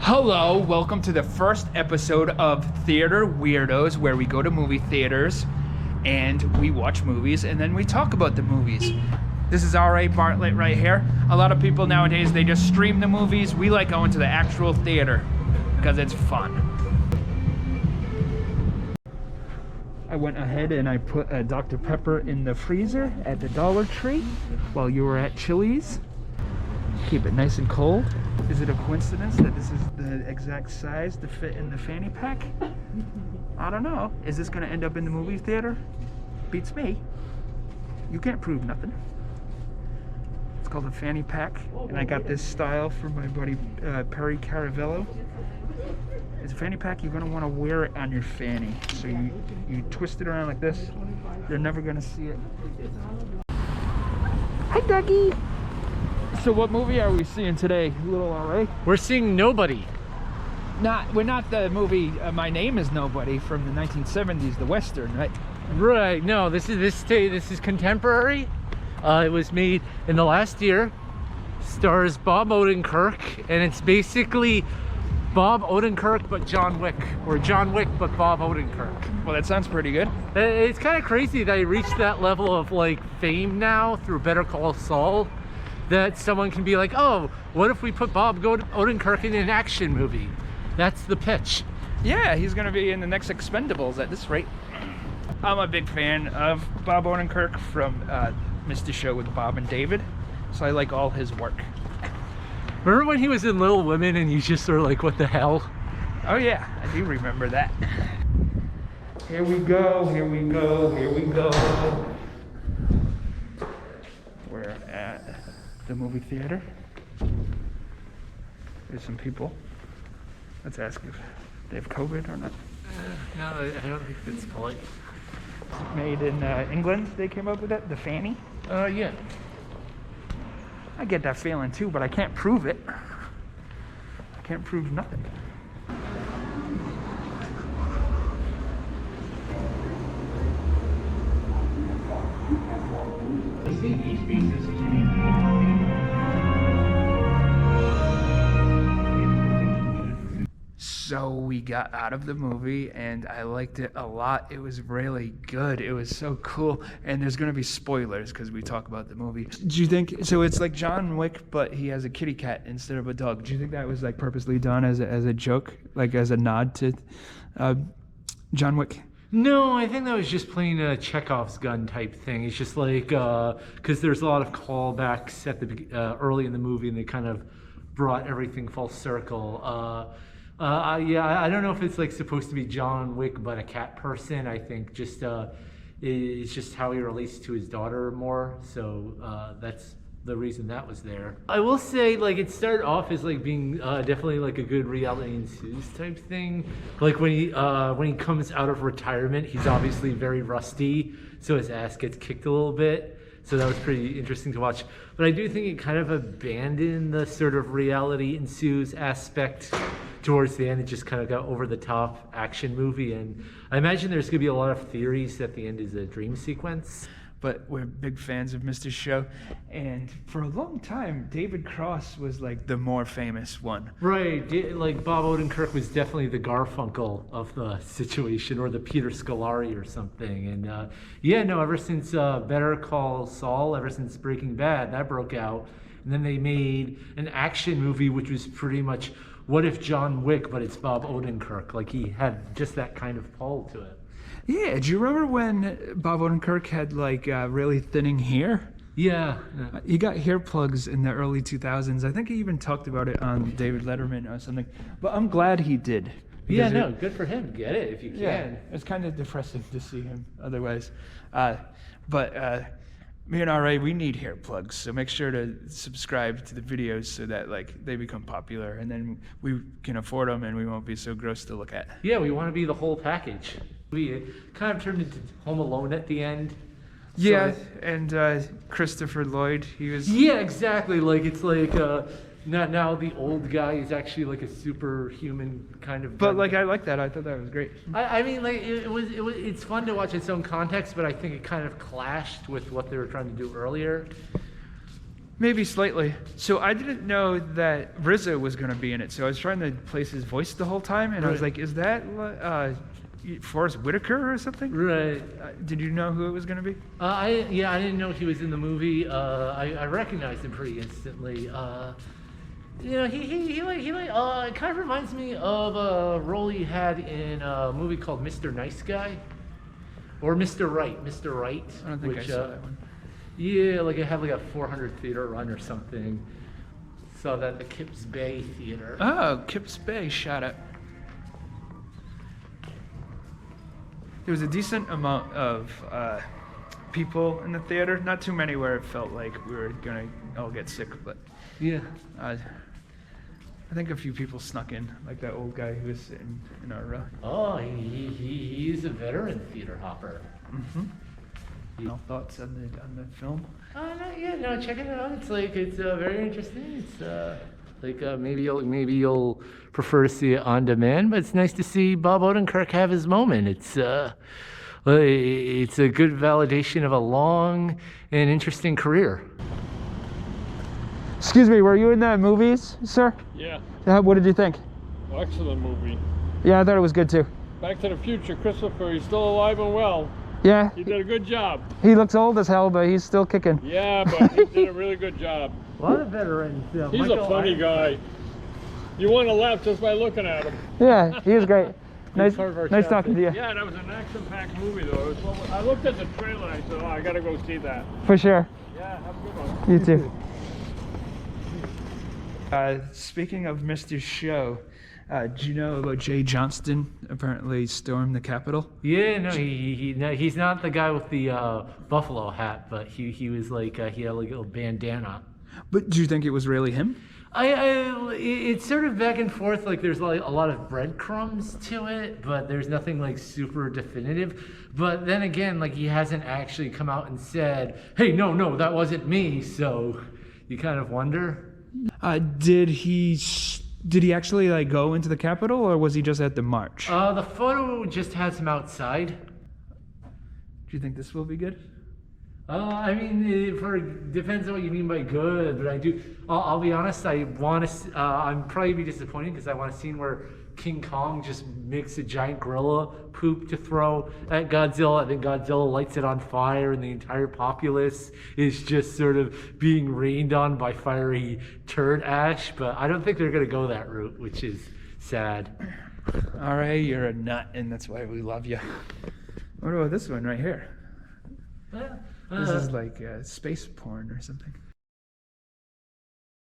Hello, welcome to the first episode of Theater Weirdos, where we go to movie theaters and we watch movies and then we talk about the movies. This is R.A. Bartlett right here. A lot of people nowadays, they just stream the movies. We like going to the actual theater because it's fun. I went ahead and I put a Dr. Pepper in the freezer at the Dollar Tree while you were at Chili's. Keep it nice and cold. Is it a coincidence that this is the exact size to fit in the fanny pack? I don't know. Is this gonna end up in the movie theater? Beats me. You can't prove nothing. It's called a fanny pack, and I got this style from my buddy Perry Caravello. It's a fanny pack. You're gonna want to wear it on your fanny, so you twist it around like this. You're never gonna see it. Hi, Dougie. So what movie are we seeing today, little R.A.? We're seeing Nobody. We're not the movie My Name Is Nobody from the 1970s, the Western, right? Right. No, this is contemporary. It was made in the last year. Stars Bob Odenkirk, and it's basically Bob Odenkirk but John Wick, or John Wick but Bob Odenkirk. Well, that sounds pretty good. It's kind of crazy that he reached that level of like fame now through Better Call Saul, that someone can be like, oh, what if we put Bob Odenkirk in an action movie? That's the pitch. Yeah, he's gonna be in the next Expendables at this rate. I'm a big fan of Bob Odenkirk from Mr. Show with Bob and David, so I like all his work. Remember when he was in Little Women and you just sort of like, what the hell? Oh yeah, I do remember that. Here we go, here we go, here we go. We're at the movie theater. There's some people. Let's ask if they have COVID or not. No, I don't think that's polite. Made in England, they came up with that, the fanny. Yeah. I get that feeling too, but I can't prove it. I can't prove nothing. So we got out of the movie and I liked it a lot. It was really good. It was so cool. And there's going to be spoilers because we talk about the movie. Do you think, so it's like John Wick, but he has a kitty cat instead of a dog. Do you think that was like purposely done as a joke, like as a nod to John Wick? No, I think that was just playing a Chekhov's gun type thing. It's just like, because there's a lot of callbacks at the early in the movie and they kind of brought everything full circle. Yeah, I don't know if it's like supposed to be John Wick but a cat person. I think just it's just how he relates to his daughter more. So that's the reason that was there. I will say, like, it started off as like being definitely like a good reality ensues type thing. Like when he comes out of retirement, he's obviously very rusty, so his ass gets kicked a little bit. So that was pretty interesting to watch. But I do think it kind of abandoned the sort of reality ensues aspect towards the end. It just kind of got over the top action movie. And I imagine there's going to be a lot of theories that the end is a dream sequence. But we're big fans of Mr. Show. And for a long time, David Cross was like the more famous one. Right. Like Bob Odenkirk was definitely the Garfunkel of the situation, or the Peter Scolari or something. And yeah, no, ever since Better Call Saul, ever since Breaking Bad, that broke out. And then they made an action movie, which was pretty much what if John Wick, but it's Bob Odenkirk. Like he had just that kind of pull to it. Yeah, do you remember when Bob Odenkirk had like really thinning hair? Yeah. He got hair plugs in the early 2000s. I think he even talked about it on David Letterman or something. But I'm glad he did. Yeah, no, good for him. Get it if you can. Yeah, it's kind of depressing to see him otherwise. But me and R.A., we need hair plugs, so make sure to subscribe to the videos so that like they become popular, and then we can afford them and we won't be so gross to look at. Yeah, we want to be the whole package. We kind of turned into Home Alone at the end. Yeah, so, and Christopher Lloyd, he was... Yeah, exactly. Like, it's like, now the old guy is actually like a superhuman kind of... But, like, I like that. I thought that was great. I mean, like, it's fun to watch its own context, but I think it kind of clashed with what they were trying to do earlier. Maybe slightly. So I didn't know that Rizzo was going to be in it. So I was trying to place his voice the whole time, and I was like, "Is that Forrest Whitaker or something?" Right. Did you know who it was going to be? I didn't know he was in the movie. I recognized him pretty instantly. It kind of reminds me of a role he had in a movie called Mr. Nice Guy, or Mr. Right. Mr. Right. I don't think I saw that one. Yeah, like it had like a 400 theater run or something. Saw that at the Kips Bay Theater. Oh, Kips Bay shot it. There was a decent amount of people in the theater. Not too many where it felt like we were gonna all get sick, but Yeah. I think a few people snuck in, like that old guy who was sitting in our row. Oh, he's a veteran theater hopper. Mm-hmm. No thoughts on the film? No, check it out. It's very interesting. It's maybe you'll prefer to see it on demand, but it's nice to see Bob Odenkirk have his moment. It's a good validation of a long and interesting career. Excuse me, were you in the movies, sir? Yeah, What did you think? excellent movie. Yeah, I thought it was good too. Back to the Future, Christopher, he's still alive and well. Yeah, He did a good job. he looks old as hell, but he's still kicking. Yeah, but he did a really good job. A lot of veterans. He's a funny guy. You want to laugh just by looking at him. Yeah, he was great. Nice Harvard talking to you. Yeah, that was an action-packed movie, though. I looked at the trailer and I said, oh, I got to go see that. For sure. Yeah, have a good one. You too. Speaking of Mr. Show, do you know about Jay Johnston apparently stormed the Capitol? Yeah, no, he's not the guy with the buffalo hat, but he was like he had like a little bandana. But do you think it was really him? It's sort of back and forth. Like there's like a lot of breadcrumbs to it, but there's nothing like super definitive. But then again, like he hasn't actually come out and said, "Hey, no, that wasn't me." So you kind of wonder. Did he actually like go into the Capitol, or was he just at the march? The photo just has him outside. Do you think this will be good? I mean, depends on what you mean by good, but I do. I'll be honest. I want to. I'm probably be disappointed because I want a scene where King Kong just makes a giant gorilla poop to throw at Godzilla, and then Godzilla lights it on fire, and the entire populace is just sort of being rained on by fiery turd ash. But I don't think they're gonna go that route, which is sad. R.A., you're a nut, and that's why we love you. What about this one right here? This is like space porn or something.